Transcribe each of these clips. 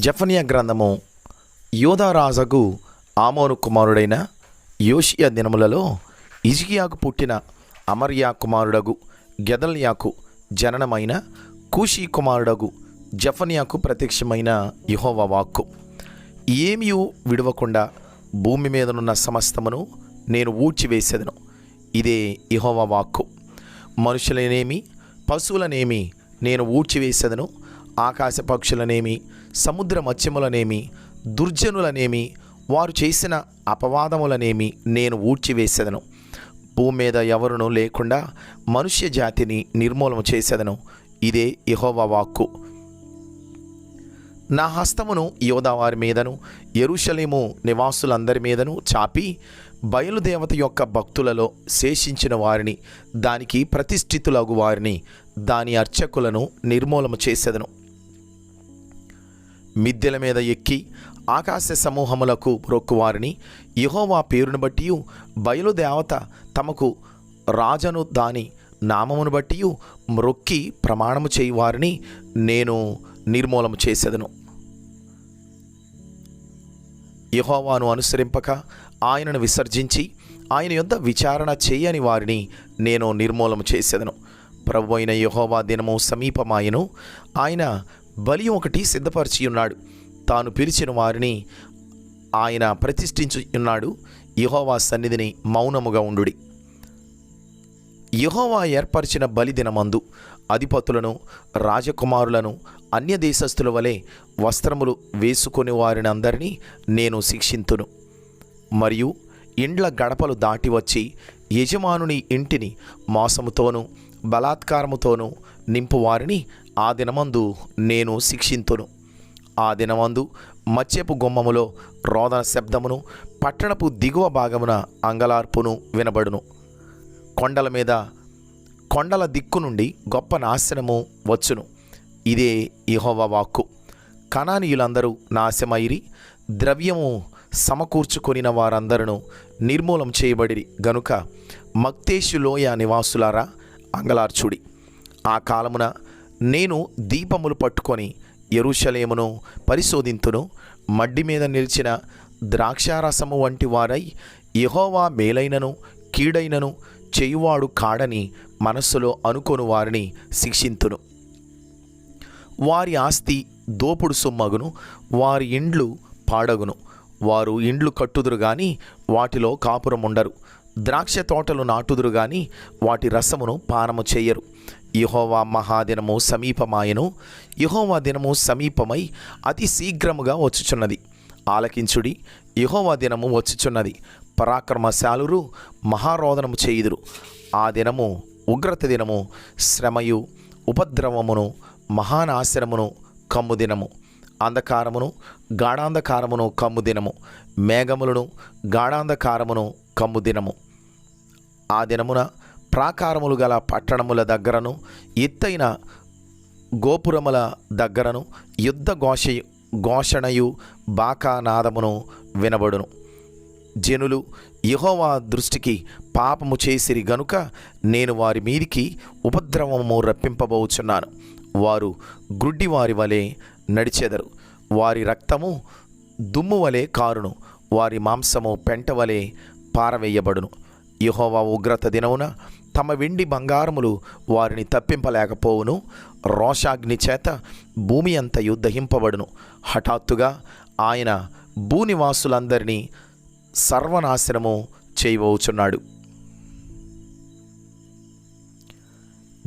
జెఫన్యా గ్రంథము యోధారాజగు ఆమోను కుమారుడైన యోషియా దినములలో హిజ్కియాకు పుట్టిన అమర్యా కుమారుడగు గెదల్యాకు జననమైన కూషీ కుమారుడగు జెఫన్యాకు ప్రత్యక్షమైన యెహోవా వాక్కు. ఏమీయూ విడవకుండా భూమి మీదనున్న సమస్తమును నేను ఊడ్చివేసేదను. ఇదే యెహోవా వాక్కు. మనుషులనేమి పశువులనేమి నేను ఊడ్చివేసేదను. ఆకాశ పక్షులనేమి సముద్ర మత్స్యములనేమి దుర్జనులనేమి వారు చేసిన అపవాదములనేమి నేను ఊడ్చివేసేదను. భూమి మీద ఎవరునూ లేకుండా మనుష్య జాతిని నిర్మూలన చేసేదను. ఇదే యెహోవా వాక్కు. నా హస్తమును యోధా వారి మీదను యెరూషలేము నివాసులందరి మీదను చాపి బయలుదేవత యొక్క భక్తులలో శేషించిన వారిని, దానికి ప్రతిష్ఠితులగు వారిని, దాని అర్చకులను నిర్మూలన చేసేదను. మిద్దెల మీద ఎక్కి ఆకాశ సమూహములకు మ్రొక్కువారిని, యెహోవా పేరును బట్టి బయలుదేవత తమకు రాజను దాని నామమును బట్టి మ్రొక్కి ప్రమాణము చేయువారిని నేను నిర్మూలన చేసేదను. యెహోవాను అనుసరింపక ఆయనను విసర్జించి ఆయన యొద్ద విచారణ చేయని వారిని నేను నిర్మూలన చేసేదను. ప్రభు అయిన యెహోవా దినము సమీపమాయను. ఆయన బలి ఒకటి సిద్ధపరిచి ఉన్నాడు. తాను పిలిచిన వారిని ఆయన ప్రతిష్ఠించి ఉన్నాడు. యెహోవా సన్నిధిని మౌనముగా ఉండుడి. యెహోవా ఏర్పరిచిన బలి దినమందు అధిపతులను రాజకుమారులను అన్య దేశస్థుల వలె వస్త్రములు వేసుకొని వారిని అందరినీ నేను శిక్షింతును. మరియు ఇండ్ల గడపలు దాటి వచ్చి యజమానుని ఇంటిని మోసముతోనూ బలాత్కారముతోనూ నింపు వారిని ఆ దినమందు నేను శిక్షింతును. ఆ దినమందు మత్స్యపు గుమ్మములో రోదన శబ్దమును, పట్టణపు దిగువ భాగమున అంగలార్పును వినబడును. కొండల దిక్కు నుండి గొప్ప నాశనము వచ్చును. ఇదే యెహోవా వాక్కు. కనానీయులందరూ నాశమైరి, ద్రవ్యము సమకూర్చుకొనిన వారందరూ నిర్మూలం చేయబడిరి గనుక మక్తేషు లోయ నివాసులారా అంగలార్చుడి. ఆ కాలమున నేను దీపములు పట్టుకొని యెరూషలేమును పరిశోధింతును. మడ్డి మీద నిలిచిన ద్రాక్షారసము వంటి వారై యెహోవా మేలైనను కీడైనను చేయువాడు కాడని మనస్సులో అనుకొను వారిని శిక్షింతును. వారి ఆస్తి దోపుడు సొమ్మగును, వారి ఇండ్లు పాడగును. వారు ఇండ్లు కట్టుదురు గాని వాటిలో కాపురం ఉండరు. ద్రాక్ష తోటలు నాటుదురు గాని వాటి రసమును పానము చెయ్యరు. యెహోవా మహాదినము సమీపమాయను. యెహోవా దినము సమీపమై అతి శీఘ్రముగా వచ్చుచున్నది. ఆలకించుడి, యెహోవా దినము వచ్చుచున్నది. పరాక్రమశాలురు మహారోదనము చేయుదురు. ఆ దినము ఉగ్రత దినము, శ్రమయు ఉపద్రవమును మహానాశనమును కమ్ము దినము. అంధకారమును గాఢాంధకారమును కమ్ము దినము, మేఘములను గాఢాంధకారమును కమ్ము దినము. ఆ దినమున ప్రాకారములు గల పట్టణముల దగ్గరను ఎత్తైన గోపురముల దగ్గరను యుద్ధ ఘోషణయు బాకానాదమును వినబడును. జనులు యెహోవా దృష్టికి పాపము చేసిరి గనుక నేను వారి మీదికి ఉపద్రవము రప్పింపబోచున్నాను. వారు గ్రుడ్డివారి వలె నడిచెదరు. వారి రక్తము దుమ్ము వలె కారును, వారి మాంసము పెంట వలె పారవేయబడును. యెహోవా ఉగ్రత దినమున తమ వెండి బంగారములు వారిని తప్పింపలేకపోవును. రోషాగ్ని చేత భూమి అంతయు దహింపబడును. హఠాత్తుగా ఆయన భూనివాసులందరినీ సర్వనాశనము చేయబోచున్నాడు.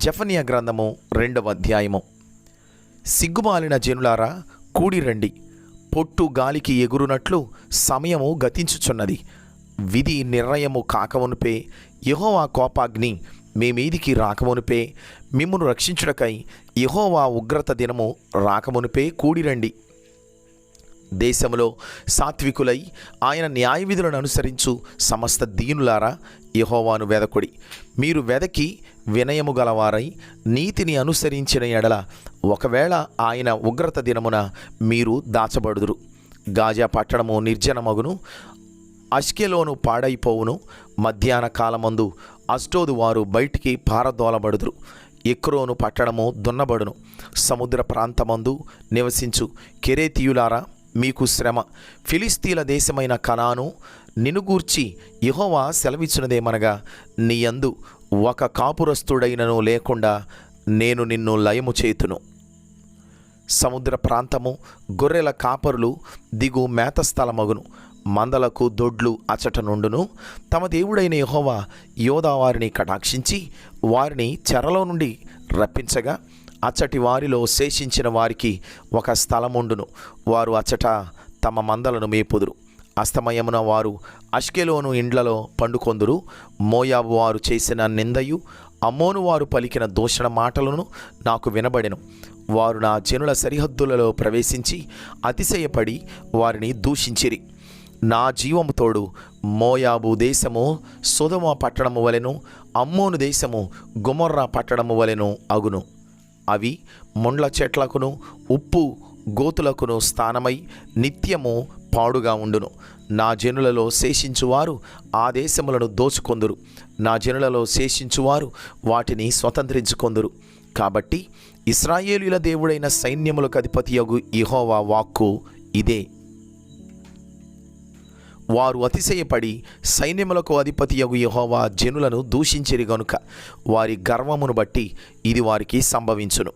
జెఫన్యా గ్రంథము 2వ అధ్యాయము. సిగ్గుమాలిన జనులారా కూడిరండి. పొట్టు గాలికి ఎగురునట్లు సమయము గతించుచున్నది. విధి నిర్ణయము కాకమునుపే, యెహోవా కోపాగ్ని మీ మీదికి రాకమునుపే, మిమ్మును రక్షించుటకై యెహోవా ఉగ్రత దినము రాకమునుపే కూడిరండి. దేశములో సాత్వికులై ఆయన న్యాయ విధులను అనుసరించు సమస్త దీనులారా యెహోవాను వెదకుడి. మీరు వెదకి వినయము గలవారై నీతిని అనుసరించిన ఎడల ఒకవేళ ఆయన ఉగ్రత దినమున మీరు దాచబడుదురు. గాజా పట్టణము నిర్జనమగును, అష్కెలోను పాడైపోవును. మధ్యాహ్న కాలమందు అష్టోదు వారు బయటికి పారదోలబడుదురు. ఎక్రోను పట్టణము దున్నబడును. సముద్ర ప్రాంతమందు నివసించు కెరేతీయులారా, మీకు శ్రమ. ఫిలిస్తీన్ల దేశమైన కనాను నిన్ను గూర్చి యెహోవా సెలవిచ్చినదేమనగా, నీ యందు ఒక కాపురస్తుడైనను లేకుండా నేను నిన్ను లయము చేతును. సముద్ర ప్రాంతము గొర్రెల కాపరులు దిగు మేత స్థలమగును. మందలకు దొడ్లు అచట నుండును. తమ దేవుడైన యెహోవా యోధా వారిని కటాక్షించి వారిని చెరలో నుండి రప్పించగా, అచ్చటి వారిలో శేషించిన వారికి ఒక స్థలముండును. వారు అచ్చట తమ మందలను మేపుదురు. అస్తమయమున వారు అష్కెలోను ఇండ్లలో పండుకొందురు. మోయాబు వారు చేసిన నిందయు అమ్మోను వారు పలికిన దూషణ మాటలను నాకు వినబడెను. వారు నా జనుల సరిహద్దులలో ప్రవేశించి అతిశయపడి వారిని దూషించిరి. నా జీవము తోడు మోయాబు దేశము సొదొమ పట్టణము వలెను, అమ్మోను దేశము గొమొర్రా పట్టణము వలెను అగును. అవి ముండ్ల చెట్లకును ఉప్పు గోతులకును స్థానమై నిత్యము పాడుగా ఉండును. నా జనులలో శేషించువారు ఆ దేశములను దోచుకొందురు. నా జనులలో శేషించువారు వాటిని స్వతంత్రించుకొందురు. కాబట్టి ఇశ్రాయేలీయుల దేవుడైన సైన్యములకు అధిపతియగు యెహోవా వాక్కు ఇదే. వారు అతిశయపడి సైన్యములకు అధిపతియగు యెహోవా జనులను దూషించిరి గనుక వారి గర్వమును బట్టి ఇది వారికి సంభవించును.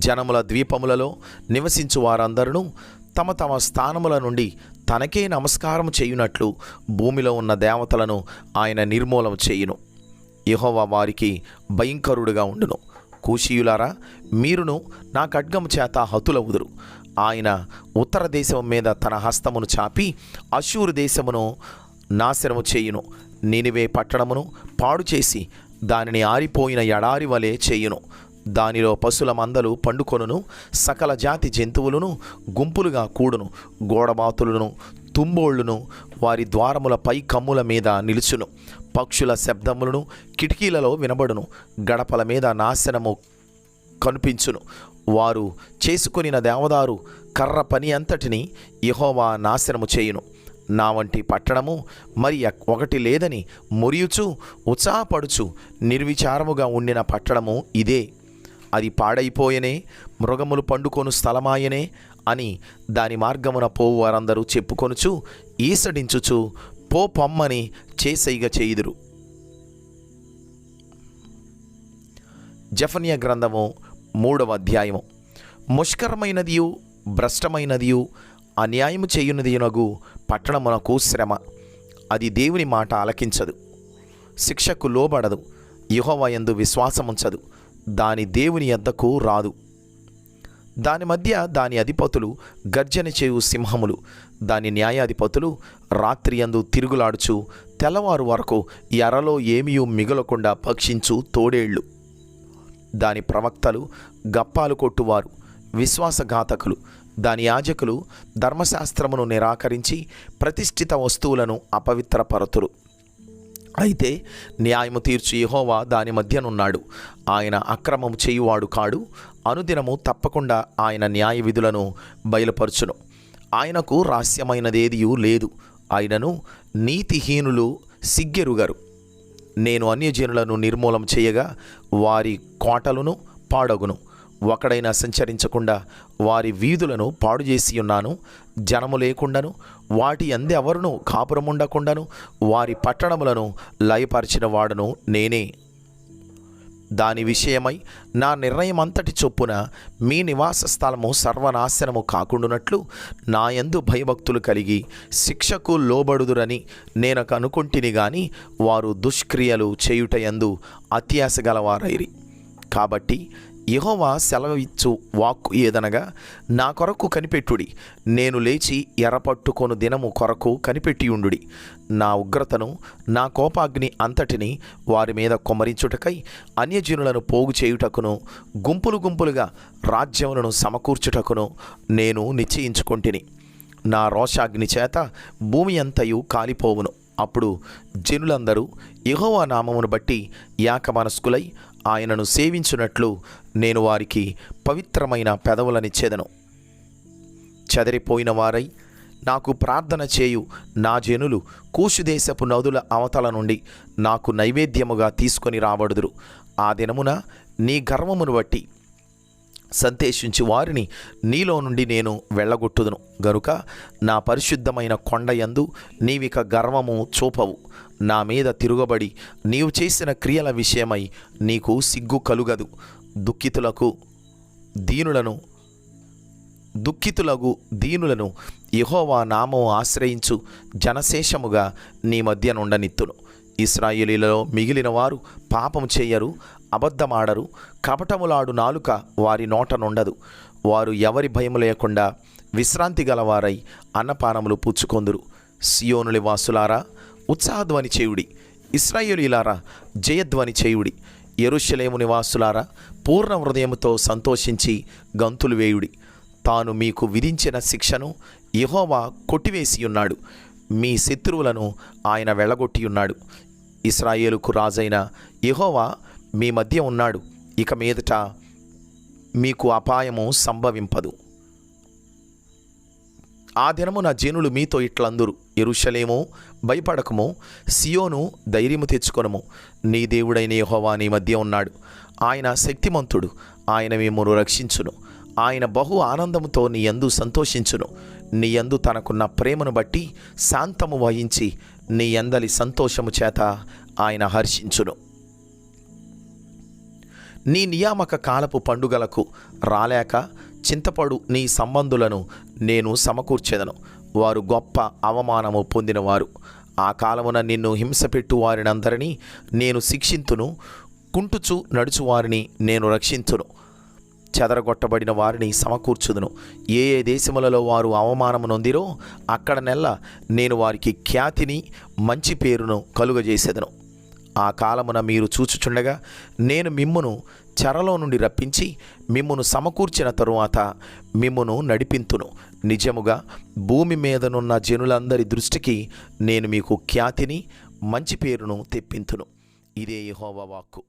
జనముల ద్వీపములలో నివసించు వారందరూ తమ తమ స్థానముల నుండి తనకే నమస్కారం చేయునట్లు భూమిలో ఉన్న దేవతలను ఆయన నిర్మూలన చేయును. యెహోవా వారికి భయంకరుడుగా ఉండును. కూషీయులారా, మీరును నా ఖడ్గము చేత హతులవుదురు. ఆయన ఉత్తర దేశం మీద తన హస్తమును చాపి అష్షూరు దేశమును నాశనము చేయును. నీనివే పట్టణమును పాడు చేసి దానిని ఆరిపోయిన ఎడారి వలె చేయును. దానిలో పశుల మందలు పండుకొనును. సకల జాతి జంతువులను గుంపులుగా కూడును. గోడబాతులను తుంబోళ్లును వారి ద్వారముల పై కమ్ముల మీద నిలుచును. పక్షుల శబ్దములను కిటికీలలో వినబడును. గడపల మీద నాశనము కనిపించును. వారు చేసుకొనిన దేవదారు కర్ర పని అంతటిని యెహోవా నాశనము చేయును. నా వంటి పట్టణము మరి ఒకటి లేదని మురియుచు ఉత్సాహపడుచు నిర్విచారముగా ఉండిన పట్టణము ఇదే. అది పాడైపోయనే, మృగములు పండుకొను స్థలమాయనే అని దాని మార్గమున పోవు వారందరూ చెప్పుకొనుచు ఈసడించుచు పో పొమ్మని చేసైగ చేయుదురు. జెఫన్యా గ్రంథము 3వ అధ్యాయము. ముష్కరమైనదియు భ్రష్టమైనదియు అన్యాయము చేయునదియునగు పట్టణమునకు శ్రమ. అది దేవుని మాట ఆలకించదు, శిక్షకు లోబడదు, యెహోవా యందు విశ్వాసముంచదు. దాని దేవుని యొద్దకు రాదు. దాని మధ్య దాని అధిపతులు గర్జన చేయు సింహములు. దాని న్యాయాధిపతులు రాత్రియందు తిరుగులాడుచు తెల్లవారు వరకు ఎరలో ఏమీ మిగలకుండా భక్షించు తోడేళ్ళు. దాని ప్రవక్తలు గప్పాలు కొట్టువారు, విశ్వాసఘాతకులు. దాని యాజకులు ధర్మశాస్త్రమును నిరాకరించి ప్రతిష్ఠిత వస్తువులను అపవిత్రపరతురు. అయితే న్యాయము తీర్చు యెహోవా దాని మధ్యనున్నాడు. ఆయన అక్రమము చేయువాడు కాడు. అనుదినము తప్పకుండా ఆయన న్యాయ విధులను బయలుపరచును. ఆయనకు రహస్యమైనదేదియూ లేదు. ఆయనను నీతిహీనులు సిగ్గెరుగరు. నేను అన్యజనులను నిర్మూలం చేయగా వారి కోటలను పాడగును. ఒకడైనా సంచరించకుండా వారి వీధులను పాడు చేసి ఉన్నాను. జనము లేకుండాను వాటి అందెవరును కాపురముండకుండాను వారి పట్టణములను లయపరిచిన వాడును నేనే. దాని విషయమై నా నిర్ణయం అంతటి చొప్పున మీ నివాస స్థలము సర్వనాశనము కాకుండానట్లు నా యందు భయభక్తులు కలిగి శిక్షకు లోబడుదురని నేను అనుకుంటిని గాని వారు దుష్క్రియలు చేయుటయందు అత్యాశ గలవారైరి. కాబట్టి యెహోవా సెలవిచ్చు వాక్కు ఏదనగా, నా కొరకు కనిపెట్టుడి. నేను లేచి ఎర్రపట్టుకొను దినము కొరకు కనిపెట్టియుండుడి. నా ఉగ్రతను నా కోపాగ్ని అంతటిని వారి మీద కుమ్మరించుటకై అన్యజనులను పోగు చేయుటకును గుంపులు గుంపులుగా రాజ్యములను సమకూర్చుటకును నేను నిశ్చయించుకొంటిని. నా రోషాగ్ని చేత భూమి అంతయు కాలిపోవును. అప్పుడు జనులందరూ యెహోవా నామమును బట్టి ఏకమనస్కులై ఆయనను సేవించున్నట్లు నేను వారికి పవిత్రమైన పెదవులనిచ్చేదను. చెదరిపోయిన వారై నాకు ప్రార్థన చేయు నా జనులు కూషు దేశపు నదుల అవతల నుండి నాకు నైవేద్యముగా తీసుకొని రాబడుదురు. ఆ దినమున నీ గర్వమును బట్టి సంతోషించి వారిని నీలో నుండి నేను వెళ్ళగొట్టుదును గనుక నా పరిశుద్ధమైన కొండయందు నీవిక గర్వము చూపవు. నా మీద తిరుగబడి నీవు చేసిన క్రియల విషయమై నీకు సిగ్గు కలుగదు. దుఃఖితులగు దీనులను యెహోవా నామము ఆశ్రయించు జనశేషముగా నీ మధ్య నుండనిత్తును. ఇశ్రాయేలీలలో మిగిలిన వారు పాపము చేయరు, అబద్ధమాడరు, కపటములాడు నాలుక వారి నోట నుండదు. వారు ఎవరి భయము లేకుండా విశ్రాంతి గలవారై అన్నపానములు పుచ్చుకొందురు. సియోను నివాసులారా ఉత్సాహధ్వని చేయుడి, ఇశ్రాయేలీలారా జయధ్వని చేయుడి. యెరూషలేము నివాసులారా పూర్ణ హృదయముతో సంతోషించి గంతులు వేయుడి. తాను మీకు విధించిన శిక్షను యెహోవా కొట్టివేసియున్నాడు, మీ శత్రువులను ఆయన వెళ్ళగొట్టియున్నాడు. ఇశ్రాయేలుకు రాజైన యెహోవా మీ మధ్య ఉన్నాడు, ఇక మీదట మీకు అపాయము సంభవింపదు. ఆ దినమున జనులు మీతో ఇట్లందురు, యెరూషలేము భయపడకము, సియోను ధైర్యము తెచ్చుకొనుము. నీ దేవుడైన యెహోవా నీ మధ్య ఉన్నాడు, ఆయన శక్తిమంతుడు, ఆయన మిమ్మును రక్షించును. ఆయన బహు ఆనందముతో నీ యందు సంతోషించును. నీ యందు తనకున్న ప్రేమను బట్టి శాంతము వహించి నీ యందలి సంతోషము చేత ఆయన హర్షించును. నీ నియామక కాలపు పండుగలకు రాలేక చింతపడు నీ సంబంధులను నేను సమకూర్చెదను. వారు గొప్ప అవమానము పొందినవారు. ఆ కాలమున నిన్ను హింసపెట్టు వారినందరినీ నేను శిక్షింతును, కుంటుచు నడుచువారిని నేను రక్షించును. చెదరగొట్టబడిన వారిని సమకూర్చుదును. ఏ ఏ దేశములలో వారు అవమానము నొందిరో అక్కడ నెల్ల నేను వారికి ఖ్యాతిని మంచి పేరును కలుగజేసేదను. ఆ కాలమున మీరు చూచుచుండగా నేను మిమ్మును చెరలో నుండి రప్పించి మిమ్మును సమకూర్చిన తరువాత మిమ్మును నడిపింతును. నిజముగా భూమి మీదనున్న జనులందరి దృష్టికి నేను మీకు ఖ్యాతిని మంచి పేరును తెప్పింతును. ఇదే యెహోవా వాక్కు.